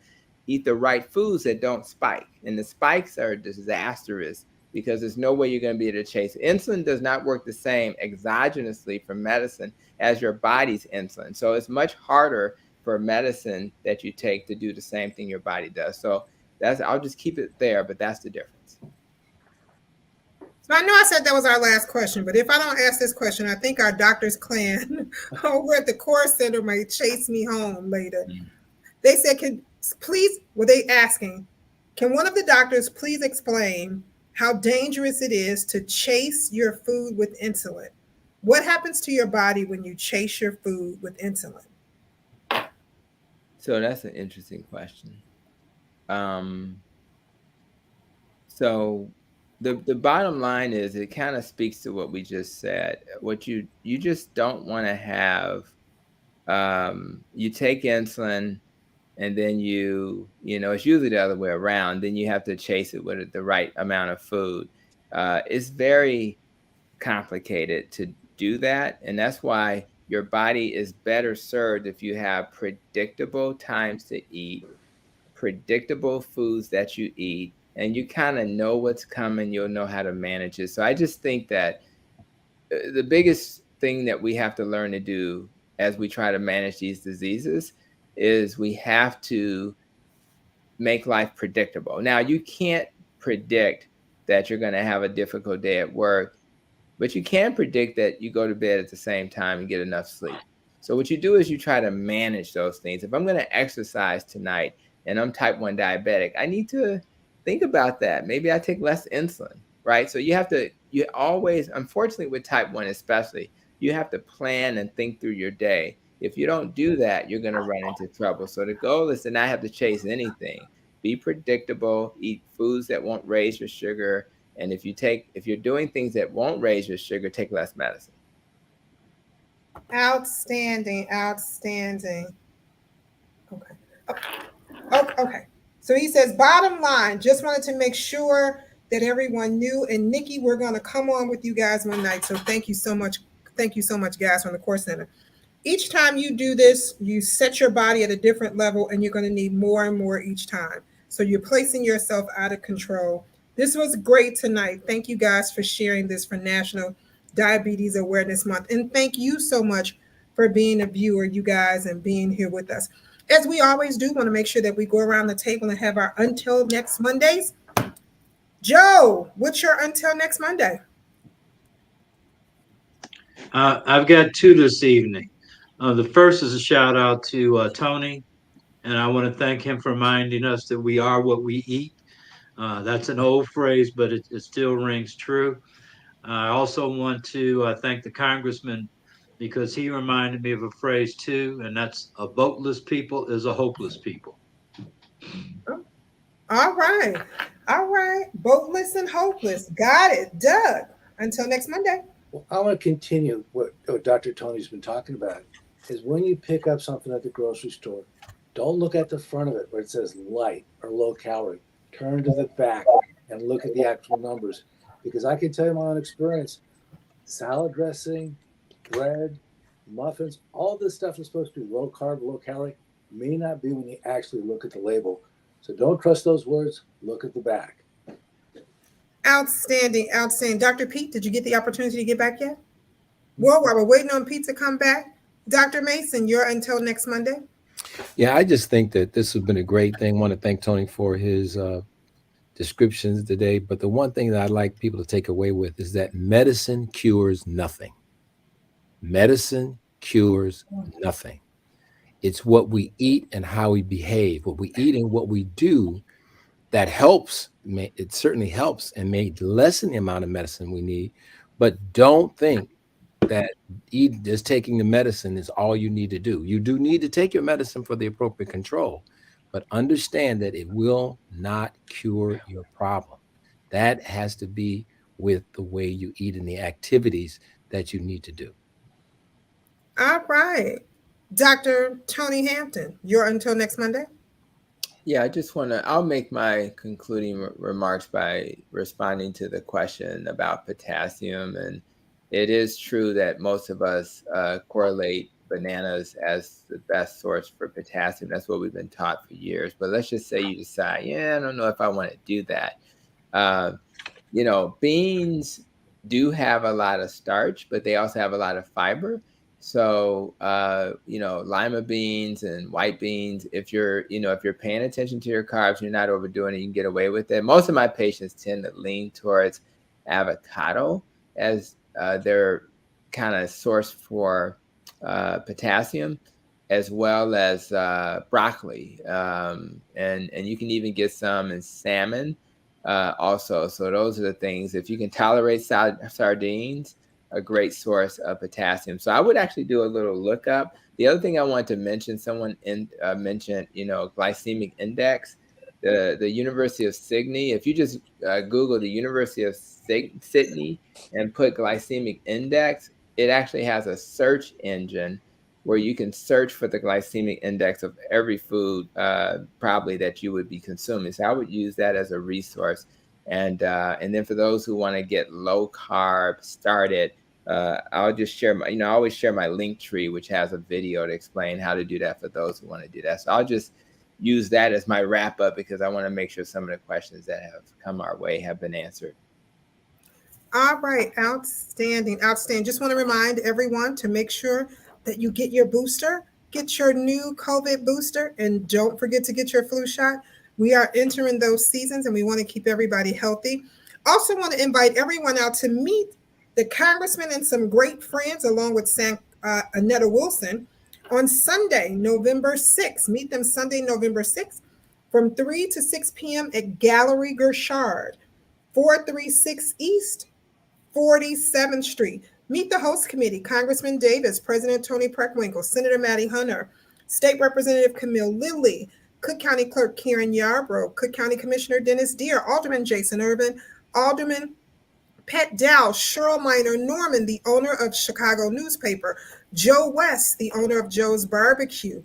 eat the right foods that don't spike. And the spikes are disastrous because there's no way you're going to be able to chase. Insulin does not work the same exogenously from medicine as your body's insulin. So it's much harder for medicine that you take to do the same thing your body does. So I'll just keep it there, but that's the difference. So I know I said that was our last question, but if I don't ask this question, I think our doctors clan over at the Core Center might chase me home later. They said, can one of the doctors please explain how dangerous it is to chase your food with insulin? What happens to your body when you chase your food with insulin? So that's an interesting question. So the bottom line is, it kind of speaks to what we just said. What you just don't want to have, you take insulin and then it's usually the other way around. Then you have to chase it with the right amount of food. It's very complicated to do that. And that's why your body is better served if you have predictable times to eat, predictable foods that you eat, and you kind of know what's coming. You'll know how to manage it. So I just think that the biggest thing that we have to learn to do as we try to manage these diseases is we have to make life predictable. Now, you can't predict that you're going to have a difficult day at work, but you can predict that you go to bed at the same time and get enough sleep. So what you do is you try to manage those things. If I'm going to exercise tonight and I'm type 1 diabetic, I need to think about that. Maybe I take less insulin, right? So you always, unfortunately with type 1 especially, you have to plan and think through your day. If you don't do that, you're going to run into trouble. So the goal is to not have to chase anything. Be predictable, eat foods that won't raise your sugar. And if you're doing things that won't raise your sugar, take less medicine. Outstanding. Okay. Oh, okay. So he says, bottom line, just wanted to make sure that everyone knew. And Nikki, we're going to come on with you guys one night. So thank you so much. Thank you so much, guys, from the Core Center. Each time you do this, you set your body at a different level, and you're going to need more and more each time. So you're placing yourself out of control. This was great tonight. Thank you guys for sharing this for National Diabetes Awareness Month. And thank you so much for being a viewer, you guys, and being here with us. As we always do, want to make sure that we go around the table and have our Until Next Mondays. Joe, what's your Until Next Monday? I've got two this evening. The first is a shout out to Tony, and I want to thank him for reminding us that we are what we eat. That's an old phrase, but it still rings true. I also want to thank the congressman because he reminded me of a phrase too, and that's a boatless people is a hopeless people. All right. All right. Boatless and hopeless. Got it. Doug, until next Monday. Well, I want to continue what Dr. Tony's been talking about is when you pick up something at the grocery store, don't look at the front of it where it says light or low calorie. Turn to the back and look at the actual numbers. Because I can tell you my own experience, salad dressing, bread, muffins, all this stuff is supposed to be low carb, low calorie, may not be when you actually look at the label. So don't trust those words, look at the back. Outstanding, outstanding. Dr. Pete, did you get the opportunity to get back yet? Well, while we're waiting on Pete to come back, Dr. Mason, you're until next Monday. Yeah, I just think that this has been a great thing. I want to thank Tony for his descriptions today. But the one thing that I'd like people to take away with is that medicine cures nothing. Medicine cures nothing. It's what we eat and how we behave, what we eat and what we do that helps. It certainly helps and may lessen the amount of medicine we need. But don't think that just taking the medicine is all you need to do. You do need to take your medicine for the appropriate control, but understand that it will not cure your problem. That has to be with the way you eat and the activities that you need to do. All right. Dr. Tony Hampton, you're until next Monday. Yeah, I'll make my concluding remarks by responding to the question about potassium. And it is true that most of us correlate bananas as the best source for potassium. That's what we've been taught for years. But let's just say you decide, I don't know if I want to do that. Beans do have a lot of starch, but they also have a lot of fiber. So, lima beans and white beans, if you're paying attention to your carbs, you're not overdoing it, you can get away with it. Most of my patients tend to lean towards avocado as their kind of source for potassium, as well as broccoli. And you can even get some in salmon also. So those are the things. If you can tolerate sardines, a great source of potassium. So I would actually do a little lookup. The other thing I want to mention, someone mentioned, glycemic index. The University of Sydney, if you just Google the University of Sydney and put glycemic index, it actually has a search engine where you can search for the glycemic index of every food probably that you would be consuming. So I would use that as a resource. And then for those who want to get low carb started, I'll just share I always share my link tree, which has a video to explain how to do that for those who want to do that. So I'll just use that as my wrap up because I want to make sure some of the questions that have come our way have been answered. All right. Outstanding. Outstanding. Just want to remind everyone to make sure that you get your booster, get your new COVID booster, and don't forget to get your flu shot. We are entering those seasons and we want to keep everybody healthy. Also want to invite everyone out to meet the congressman and some great friends along with Annetta Wilson on Sunday, November 6th. Meet them Sunday, November 6th from 3 to 6 p.m. at Gallery Gershard, 436 East 47th Street. Meet the host committee, Congressman Davis, President Tony Preckwinkle, Senator Matty Hunter, State Representative Camille Lilly, Cook County Clerk Karen Yarbrough, Cook County Commissioner Dennis Deere, Alderman Jason Irvin, Alderman Pat Dow, Cheryl Minor Norman, the owner of Chicago newspaper, Joe West, the owner of Joe's Barbecue,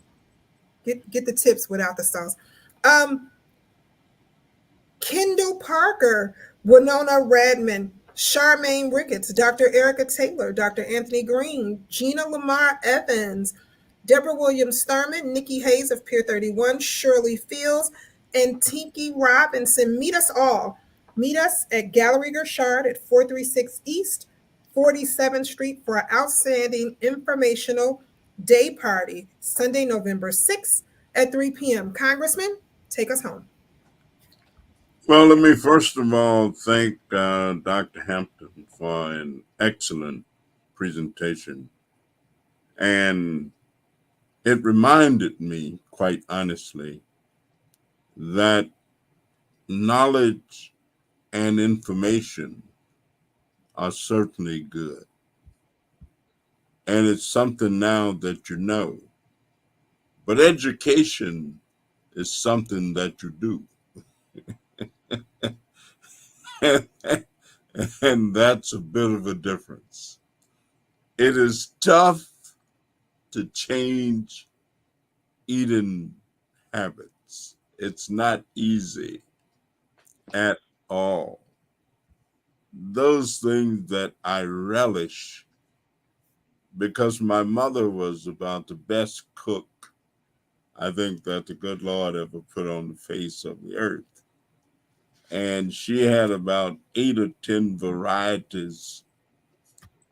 Get the tips without the sauce. Kendall Parker, Winona Redman, Charmaine Ricketts, Dr. Erica Taylor, Dr. Anthony Green, Gina Lamar Evans, Deborah Williams Thurman, Nikki Hayes of Pier 31, Shirley Fields, and Tinky Robinson. Meet us all. Meet us at Gallery Gershard at 436 East 47th Street for an outstanding informational day party, Sunday, November 6th at 3 p.m. Congressman, take us home. Well, let me first of all thank Dr. Hampton for an excellent presentation. And it reminded me, quite honestly, that knowledge and information are certainly good. And it's something now that you know. But education is something that you do. And that's a bit of a difference. It is tough to change eating habits. It's not easy at all. Those things that I relish, because my mother was about the best cook I think that the good Lord ever put on the face of the earth. And she had about 8 or 10 varieties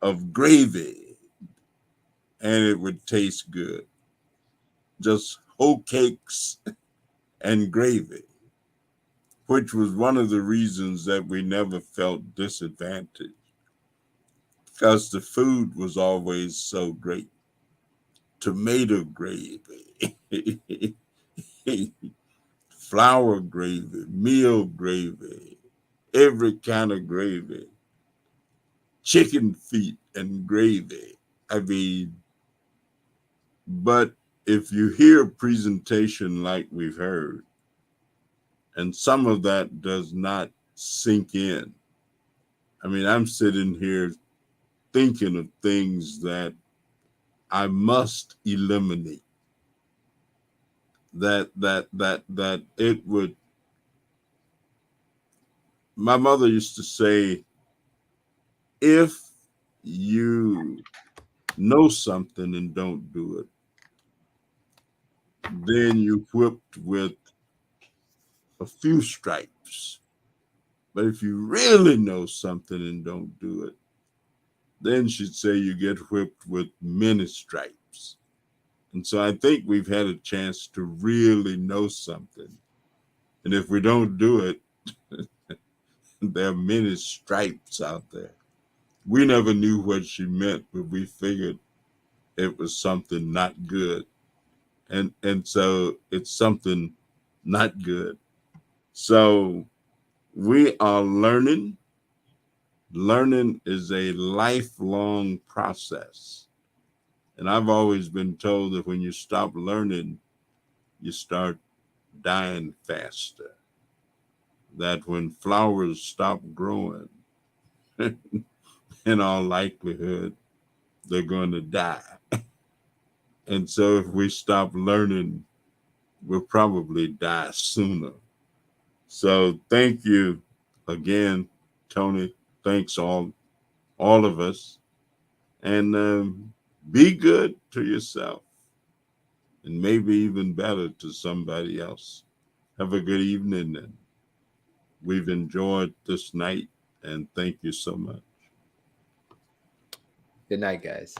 of gravy, and it would taste good. Just whole cakes and gravy, which was one of the reasons that we never felt disadvantaged, because the food was always so great. Tomato gravy, flour gravy, meal gravy, every kind of gravy, chicken feet and gravy. I mean, but if you hear a presentation like we've heard, and some of that does not sink in, I mean, I'm sitting here thinking of things that I must eliminate. That it would. My mother used to say, if you know something and don't do it, then you're whipped with a few stripes. But if you really know something and don't do it, then she'd say you get whipped with many stripes. And so I think we've had a chance to really know something. And if we don't do it, there are many stripes out there. We never knew what she meant, but we figured it was something not good. And so it's something not good. So we are learning. Learning is a lifelong process. And I've always been told that when you stop learning, you start dying faster. That when flowers stop growing, in all likelihood, they're going to die. And so if we stop learning, we'll probably die sooner. So thank you again, Tony. Thanks all of us. And be good to yourself, and maybe even better to somebody else. Have a good evening, and we've enjoyed this night, and thank you so much. Good night, guys.